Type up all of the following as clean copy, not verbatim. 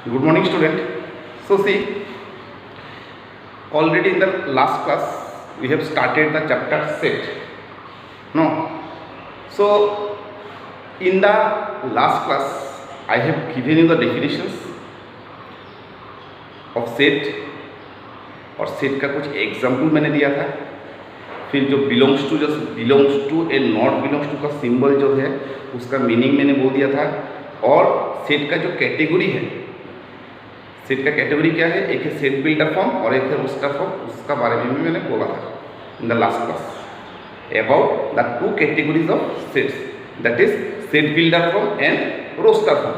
Good morning, student. So, see, already in the last class we have started the chapter set. No. So, in the last class, I have given you the definitions of set और set का कुछ example मैंने दिया था। फिर जो belongs to and not belongs to का symbol जो है उसका मीनिंग मैंने बोल दिया था। और सेट का जो कैटेगरी है, सेट का कैटेगरी क्या है, एक है सेट बिल्डर फॉर्म और एक है रोस्टर फॉर्म, उसका बारे में भी मैंने बोला था in the last class about the two categories of sets, that is set builder form and roster form.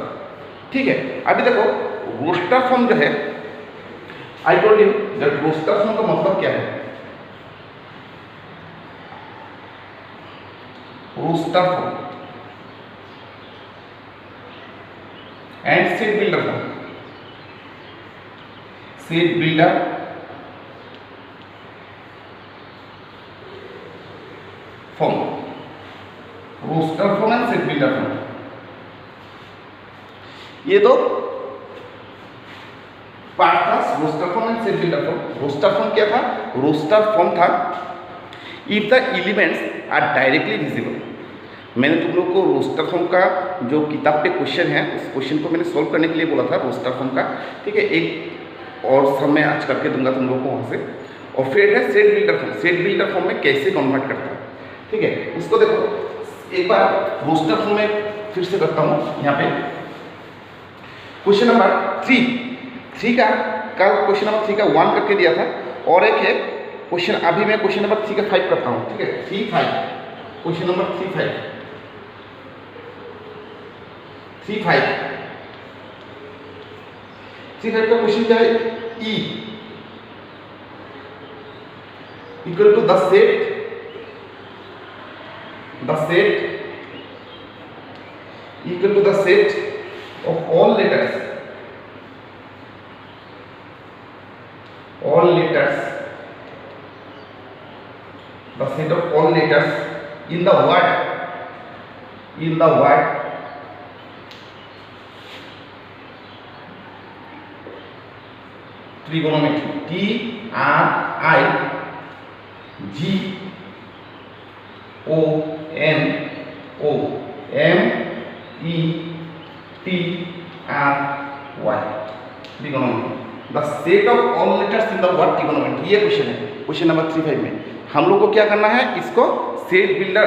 ठीक है, अभी देखो रोस्टर फॉर्म जो है, I told you that roster form का मतलब क्या है। Roster form and set builder form, set builder form, roster form and set builder form, ये दो पार्ट था। Roster form and set builder form. Roster form क्या था? रोस्टर फॉर्म था if the elements are directly visible. मैंने तुम लोग को रोस्टर फॉर्म का जो किताब पे क्वेश्चन है उस क्वेश्चन को मैंने सॉल्व करने के लिए बोला था रोस्टर फॉर्म का। ठीक है, एक और सब मैं आज करके दूंगा तुम लोग को वहाँ से। और फिर है set builder form. Set builder form में कैसे कन्वर्ट करता है, ठीक है, उसको देखो एक बार। रोस्टर फॉर्म में फिर से करता हूँ यहाँ पे। क्वेश्चन नंबर 3 का कल क्वेश्चन नंबर 3 का 1 करके दिया था, और एक है क्वेश्चन, अभी मैं क्वेश्चन नंबर 3 का 5 करता हूँ। ठीक है, 3-5, क्वेश्चन नंबर 3-5 का क्वेश्चन क्या है? E equal to the set equal to the set of all letters the set of all letters in the word trigonometry, trigonometry, trigonometry, the set of all letters in the word trigonometry। ये question है question number 3-5 में। हम लोग को क्या करना है, इसको सेट बिल्डर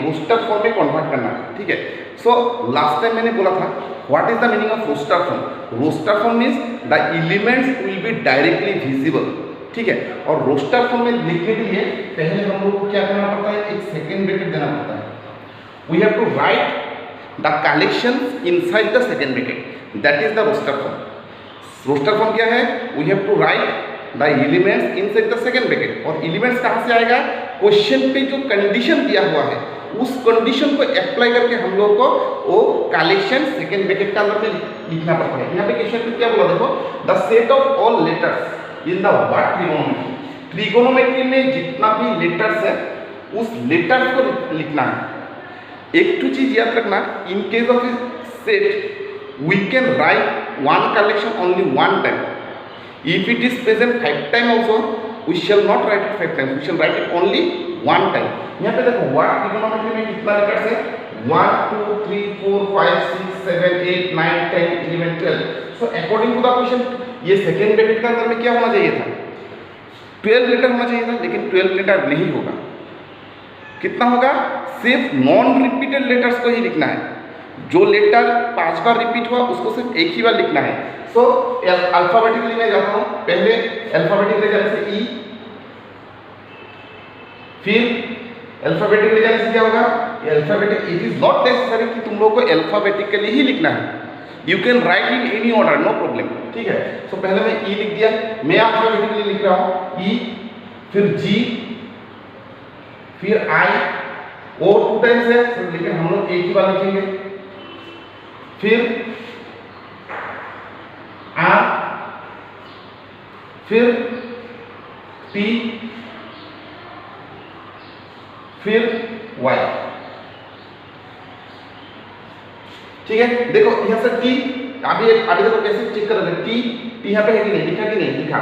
रोस्टर फॉर्म में कन्वर्ट करना है। ठीक है, सो लास्ट टाइम मैंने बोला था what is the meaning of roster form. Roster form means the elements will be directly visible. ठीक है, और रोस्टर फॉर्म में लिखने के लिए पहले हम लोग को क्या करना पड़ता है, एक सेकेंड ब्रैकेट देना पड़ता है। We have to write the collections inside the second bracket, that is the roster form. Roster form क्या है? We have to write the elements inside the second bracket. और एलिमेंट्स कहाँ से आएगा? क्वेश्चन पे जो कंडीशन दिया हुआ है उस कंडीशन को अप्लाई करके हम लोग को वो कलेक्शन सेकेंड ब्रैकेट का अंदर में लिखना पड़ता है। यहाँ पे क्वेश्चन में क्या बोला देखो, the set of all letters in the word trigonometry. Trigonometry में जितना भी लेटर्स है उस लेटर्स को लिखना है। एक तो चीज याद रखना, in case of set we can write one collection only one time. If it is present 5 times also, we shall not write it 5 times, we shall write it only one time. यहाँ पे देखो word trigonometry में कितना letters है? 1 2 3 4 5 6 7 8 9 10 11 12। So according to the question ये second bracket के अंदर में क्या होना चाहिए था? 12 लेटर होना चाहिए था, लेकिन 12 लेटर नहीं होगा। कितना होगा? सिर्फ नॉन रिपीटेड लेटर्स को ही लिखना है। जो लेटर 5 बार रिपीट हुआ उसको सिर्फ एक ही बार लिखना है। सो अल्फाबेटिकली मैं जाता हूँ। पहले अल्फाबेटिकली जाने से ई, फिर अल्फाबेटिकली जाने से क्या होगा? Alphabetic. It is not necessary कि तुम लोग को अल्फाबेटिकली ही लिखना है, you can write in any order, no problem. ठीक है, सो पहले मैं ई लिख दिया, मैं अल्फाबेटिकली लिख रहा हूँ ई, फिर जी, फिर आई। और 2 टाइम्स है लेकिन हम लोग एक ही बार लिखेंगे, फिर आर, फिर टी, फिर वाई। ठीक है, देखो यहां से टी अभी देखो कैसे चेक करोगे, टी यहाँ पे है कि नहीं, लिखा कि नहीं, लिखा।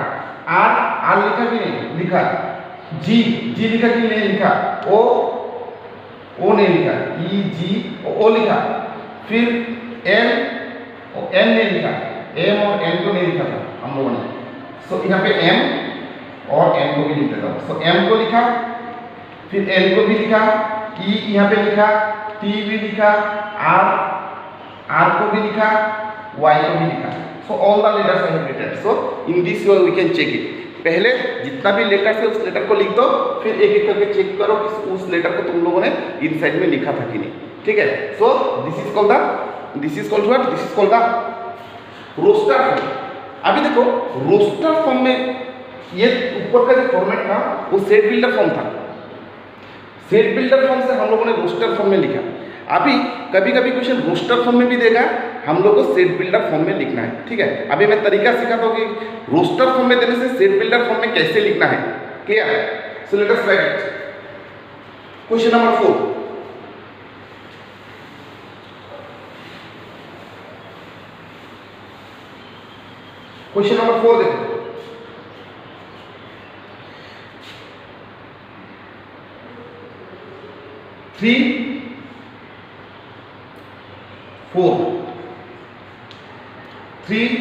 आर लिखा कि नहीं, लिखा। जी लिखा कि नहीं, लिखा। ओ नहीं लिखा, ई जी ओ लिखा। फिर एन नहीं लिखा, एम और एन को नहीं लिखा था हम लोगों ने। सो यहाँ पे एम और एन को भी लिख देता हूँ। सो एम को लिखा, फिर एन को भी लिखा, ई यहाँ पे लिखा, टी भी लिखा, आर को भी लिखा, वाई को भी लिखा। So all the letters I have written. So in this way we can check it. पहले जितना भी लेटर है उस लेटर को लिख दो, फिर एक एक करके चेक करो कि उस लेटर को तुम लोगों ने इनसाइड में लिखा था कि नहीं। ठीक है। So this is called the roster form. अभी देखो रोस्टर फॉर्म में ये ऊपर का जो फॉर्मेट था वो सेट बिल्डर फॉर्म था। सेट बिल्डर फॉर्म से हम लोगों ने रोस्टर फॉर्म में लिखा। अभी कभी कभी क्वेश्चन रोस्टर फॉर्म में भी देगा, हम लोग को सेट बिल्डर फॉर्म में लिखना है। ठीक है। अभी मैं तरीका सिखाता हूँ कि रोस्टर फॉर्म में देने से सेट बिल्डर फॉर्म में कैसे लिखना है। Clear? So let us right it. Question number 4। Question number 4 देखो। थ्री 4 3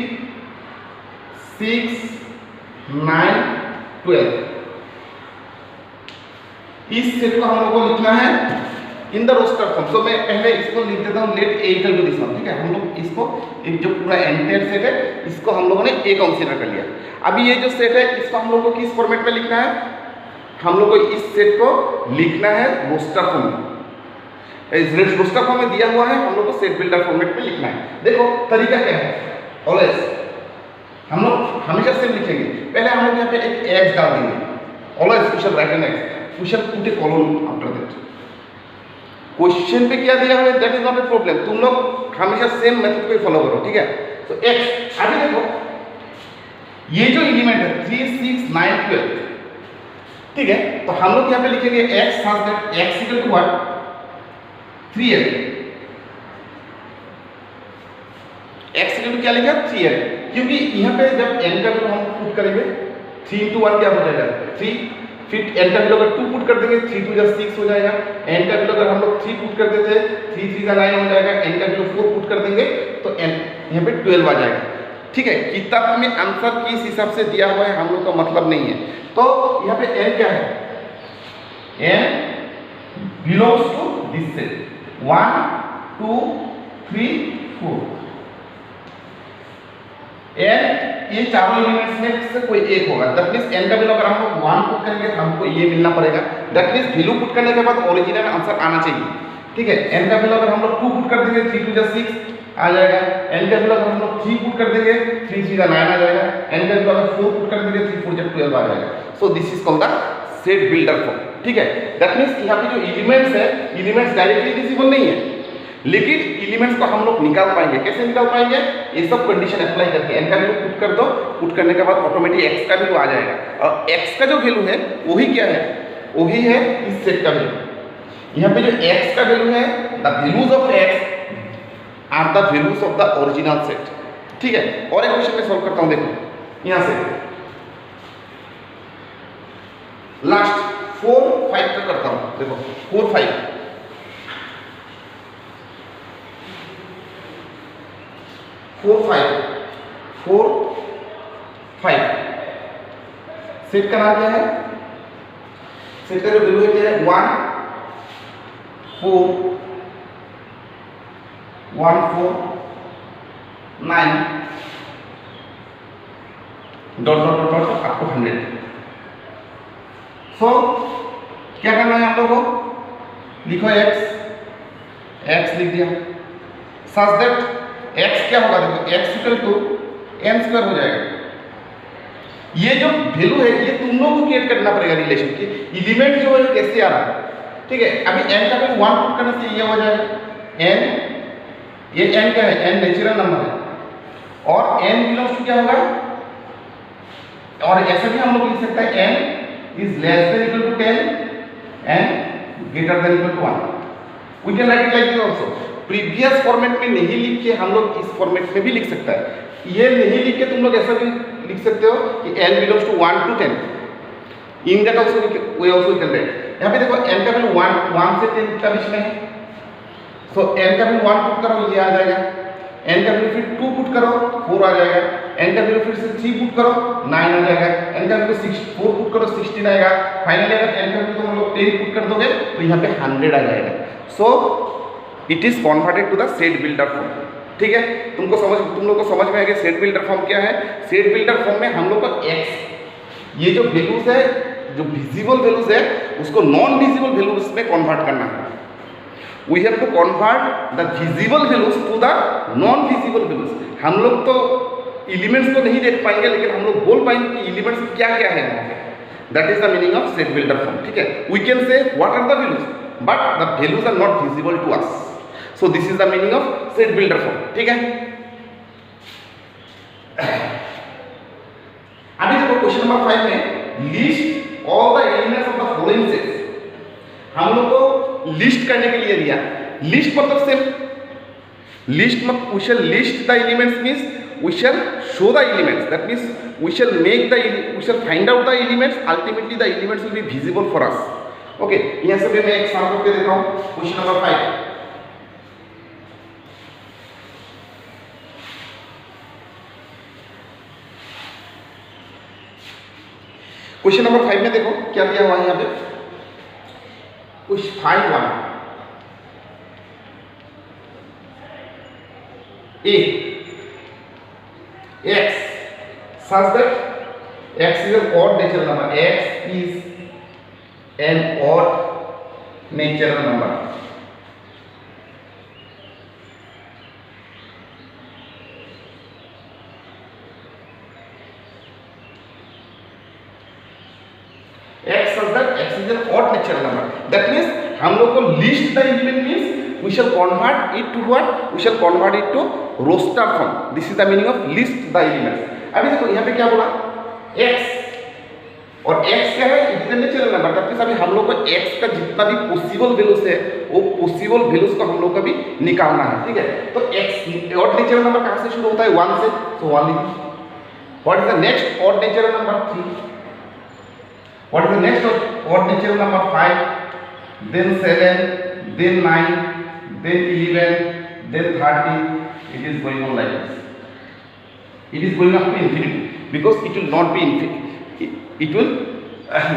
6 9 12। इस सेट को हम लोग को लिखना है in the roster form. So मैं पहले इसको लिख देता हूँ let A equal to this one. ठीक है। हम लोग इसको एक जो पूरा एंटायर सेट है इसको हम लोगों ने ए कंसीडर कर लिया। अभी ये जो सेट है इसको हम लोग को किस फॉर्मेट में लिखना है, हम लोग को इस सेट को लिखना है रोस्टर फॉर्म में। रोस्टर फॉर्म में दिया हुआ है, हम लोग को सेट बिल्डर फॉर्मेट में लिखना है। देखो तरीका क्या है, ऑलवेज हम लोग हमेशा सेम लिखेंगे। पहले हम लोग यहाँ पे एक एक्स डाल देंगे। Always we should write an X, we should put a colon after that. Question पे क्या दिया हुआ है that is not a problem, तुम लोग हमेशा सेम मेथड को फॉलो करो। ठीक है। तो एक्स, अभी देखो ये जो एलिमेंट है 3 6 9 12। ठीक है। तो हम लोग यहाँ पे लिखेंगे X such that X equal to what 3l। x equal to क्या लिखा 3l, क्योंकि यहाँ पे जब n का वैल्यू हम पुट करेंगे 3 into 1 क्या हो जाएगा 3, फिर n का वैल्यू अगर 2 पुट कर देंगे 3 2 6 हो जाएगा। n का वैल्यू अगर हम लोग 3 पुट कर देते 3 3 9 हो जाएगा। n का वैल्यू 4 पुट कर देंगे तो n यहाँ पे 12 आ जाएगा। ठीक है। किताब में आंसर किस हिसाब से दिया हुआ है हम लोग का मतलब नहीं है। तो यहाँ पे n क्या है, n belongs to this set 1 2 3 4। n ये चारों एलिमेंट्स में से कोई एक होगा। दैट मींस n का वैल्यू अगर हम लोग 1 पुट करेंगे तो हमको ये मिलना पड़ेगा। दैट मींस वैल्यू पुट करने के बाद ओरिजिनल आंसर आना चाहिए। ठीक है। n का वैल्यू अगर हम लोग 2 पुट कर देंगे 3 2 6 आ जाएगा। n का वैल्यू अगर हम लोग 3 पुट कर देंगे 3 3 9 आ जाएगा। n का वैल्यू अगर 4 पुट कर देंगे 3 4 12 आ जाएगा। सो this is called the set builder form. ठीक है। दैट मींस यहाँ पे जो एलिमेंट्स है, एलिमेंट्स डायरेक्टली विजिबल नहीं है, लेकिन एलिमेंट्स को हम लोग निकाल पाएंगे। कैसे निकाल पाएंगे, ये सब कंडीशन अप्लाई करके n का वैल्यू पुट कर दो, पुट करने के बाद ऑटोमेटिक x का वैल्यू आ जाएगा। और x का जो वैल्यू है वही क्या है, वही है इस सेट का वैल्यू। यहाँ पे जो x का वैल्यू है, the values of x are the values of the original set. ठीक है। और एक क्वेश्चन मैं सॉल्व करता हूँ। देखो यहाँ से लास्ट 4 5 तक करता हूँ। देखो 4 5 4 5 4 5 सेट का नाम क्या है, सेट का जो वैल्यू है क्या है 1 4 1 4 9 dot dot dot dot up to 100। So क्या करना है हम लोग को, लिखो x लिख दिया सच दैट x क्या होगा, देखो x equal to n square हो जाएगा। ये जो वैल्यू है ये तुम लोगों को क्रिएट करना पड़ेगा रिलेशन की, एलिमेंट जो है कैसे आ रहा है। ठीक है। अभी n का वैल्यू 1 पुट करने से ये हो जाएगा n, ये n क्या है, n नेचुरल नंबर है और n बिलोंग्स टू क्या होगा, और ऐसा भी हम लोग लिख सकते हैं n is less than equal to 10 and greater than equal to 1. We can write it like this also. Previous format में नहीं लिख के हम लोग इस फॉर्मेट में भी लिख सकता है। ये नहीं लिख के तुम लोग ऐसा भी लिख सकते हो कि n belongs to 1 to 10, in that also way also you can write. यहाँ पे देखो n का वैल्यू 1 से 10 का बीच में है, सो n का वैल्यू 1 पुट करो ये आ जाएगा, n का वैल्यू फिर 2 पुट करो 4 आ जाएगा, n का वैल्यू फिर से 3 पुट करो 9 आ जाएगा, n का वैल्यू 4 पुट करो 16 आएगा, फाइनली अगर n का वैल्यू तुम लोग 10 पुट कर दोगे तो यहाँ पे 100 आ जाएगा। So it is converted to the set builder form. ठीक है, तुम लोग को समझ में आ गया सेट बिल्डर फॉर्म क्या है। सेट बिल्डर फॉर्म में हम लोग को x ये जो वैल्यूज है, जो विजिबल वैल्यूज है, उसको नॉन विजिबल वैल्यूज में कन्वर्ट करना है। We have to convert the visible values to the non visible values. हम लोग तो एलिमेंट्स तो नहीं देख पाएंगे, लेकिन हम लोग बोल पाएंगे कि एलिमेंट्स क्या क्या है वहाँ पे। That is the meaning of set builder form. ठीक है, we can say what are the values but the values are not visible to us. So this is the meaning of set builder form. ठीक है, अभी देखो question number 5 में list all the elements of the following sets. हम लोग को list करने के लिए दिया। लिस्ट मतलब सिर्फ लिस्ट मतलब we shall list the elements means we shall show the elements, that means we shall make the we shall find out the elements, ultimately the elements will be visible for us. Okay, यहां से भी मैं एक solve करके देता हूं। Question number 5, question number 5 में देखो क्या दिया हुआ है यहाँ पे। कुछ find one A x such that x is an odd natural number, x is an odd natural number। x such that x is an odd natural number, that means हम लोग को list the element means we shall convert it to what, we shall convert it to roster form. This is the meaning of list the elements. अभी देखो यहाँ पे क्या बोला x, और x क्या है, it is a natural number. That means अभी हम लोग को x का जितना भी पॉसिबल वैल्यूज है वो पॉसिबल वैल्यूज को हम लोग को भी निकालना है। ठीक है, तो x ऑड नेचुरल नंबर कहाँ से शुरू होता है, 1 से, सो 1 लिखो। What is the next odd natural number, 3। What is the next odd natural number, 5, then 7, then 9, then 11, then 30. It is going on like this. It is going up to infinity because it will not be infinity. It will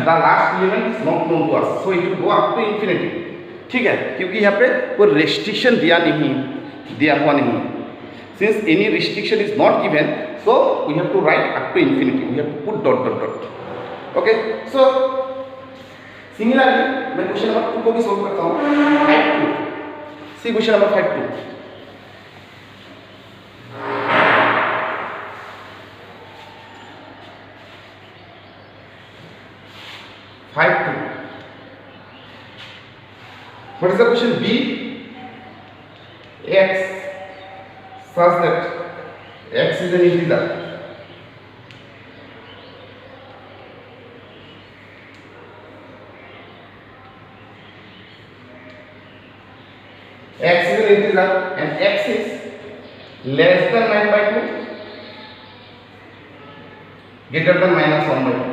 the last element is not known to us, so it will go up to infinity. ठीक है, क्योंकि यहाँ पे कोई restriction दिया हुआ नहीं है। Since any restriction is not given, so we have to write up to infinity. We have to put dot dot dot. Okay, so similarly मैं क्वेश्चन नंबर 2 को भी सोल्व करता हूँ। 5-2, सी question number 5-2। What is the question? B, x such that x is an integer, x is an integer and x is less than 9/2, greater than -1/2.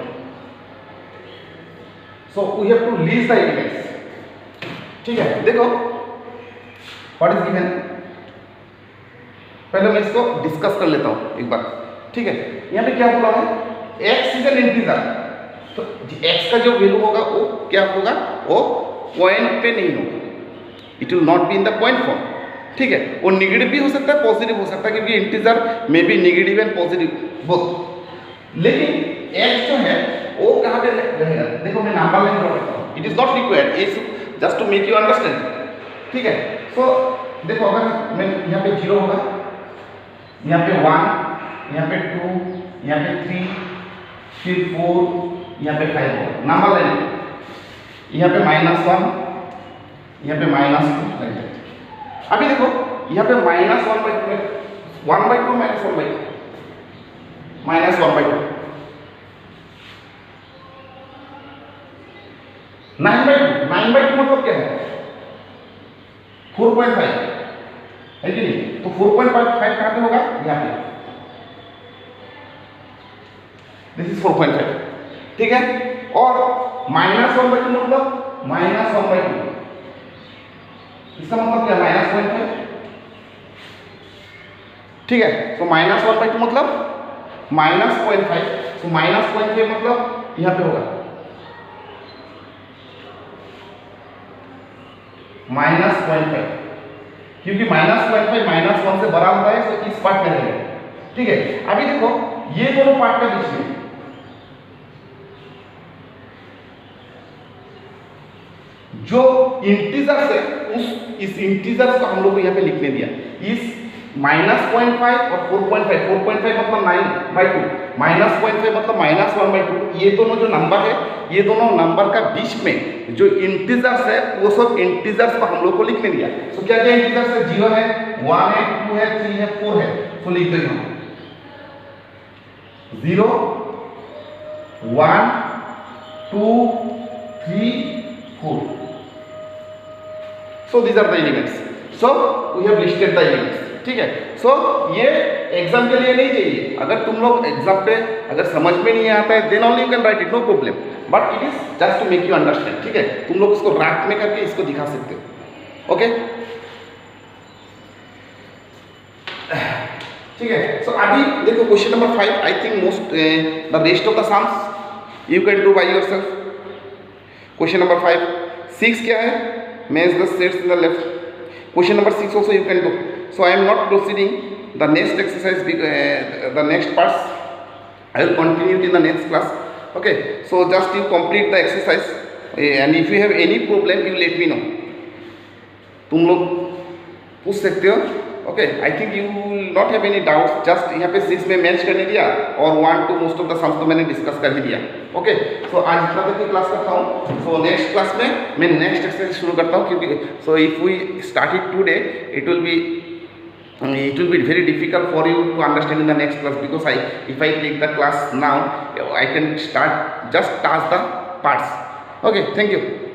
So we have to list the elements। ठीक है, देखो what is given, पहले मैं इसको discuss कर लेता हूँ एक बार। ठीक है, यहाँ पे क्या बोला है, x इज एन इंटीजर, तो x का जो वैल्यू होगा वो क्या होगा, वो पॉइंट पे नहीं होगा, it will not be in the point form. ठीक है, वो निगेटिव भी हो सकता है, पॉजिटिव हो सकता है, क्योंकि इंटीजर में भी निगेटिव एंड पॉजिटिव बोथ। लेकिन x जो है वो कहाँ पे रहेगा, देखो मैं नंबर लाइन ड्रॉ करता हूँ। It is not required, it's just to make you understand. ठीक है, सो देखो अगर मैं यहाँ पे 0 होगा, यहाँ पे 1, यहाँ पे 2, यहाँ पे 3, फिर 4, यहाँ पे 5 होगा नंबर लाइन। यहाँ पे -1, यहाँ पे -2। अभी देखो यहाँ पे -1/2, 1/2 -1/2, -1/2, 9/2 मतलब क्या है, 4.5। है कि नहीं? तो 4.5 कहाँ पे होगा? यहाँ पे, दिस इज 4.5, ठीक है। और -1/2 मतलब -1/2, इसका मतलब क्या? -0.5, ठीक है। तो -1/2 मतलब -0.5, तो -0.5 मतलब यहाँ पे होगा -0.5, क्योंकि -0.5 -1 से बड़ा होता है, तो इस पार्ट में रहेगा, ठीक है। अभी देखो ये दोनों पार्ट का बीच में जो इंटीजर्स है, इस इंटीजर्स को हम लोग को यहाँ पे लिखने दिया, इस -0.5 और 4.5, 4.5 मतलब 9/2, -0.5 मतलब -1/2, ये दोनों जो नंबर है, ये दोनों नंबर का बीच में जो इंटीजर्स है, वो सब इंटीजर्स को हम लोग को लिखने दिया। तो क्या क्या इंटीजर्स है? 0 है, 1 है, 2 है, 3 है, 4 है। तो लिख देंगे 0, 1, 2, 3, 4। So these are the elements. So we have listed the elements, ठीक है। So ये एग्जाम के लिए नहीं चाहिए, अगर तुम लोग एग्जाम पे अगर समझ में नहीं आता है, then only you can write it, no problem, but it is just to make you understand, ठीक है। तुम लोग इसको रात में करके इसको दिखा सकते हो, ओके, ठीक है। सो अभी देखो question number 5, I think most the rest of the sums you can do by yourself. Question number 5, 6 क्या है? Match the sets in the left. Question number 6 also you can do. So I am not proceeding the next exercise, the next parts I will continue in the next class, okay. So just you complete the exercise, and if you have any problem you let me know, तुम लोग पूछ सकते हो, okay. I think you will not have any doubt, just यहाँ पे 6 में match करने दिया, और 1 to most of the sums तो मैंने डिस्कस कर ही दिया, ओके। सो आज इतना तक की क्लास करता हूँ। सो नेक्स्ट क्लास में मैं नेक्स्ट एक्सरसाइज शुरू करता हूँ, क्योंकि so if we start it today it will be very difficult for you to understand in the next class, because if I take the class now I can start just touch the parts, okay. Thank you.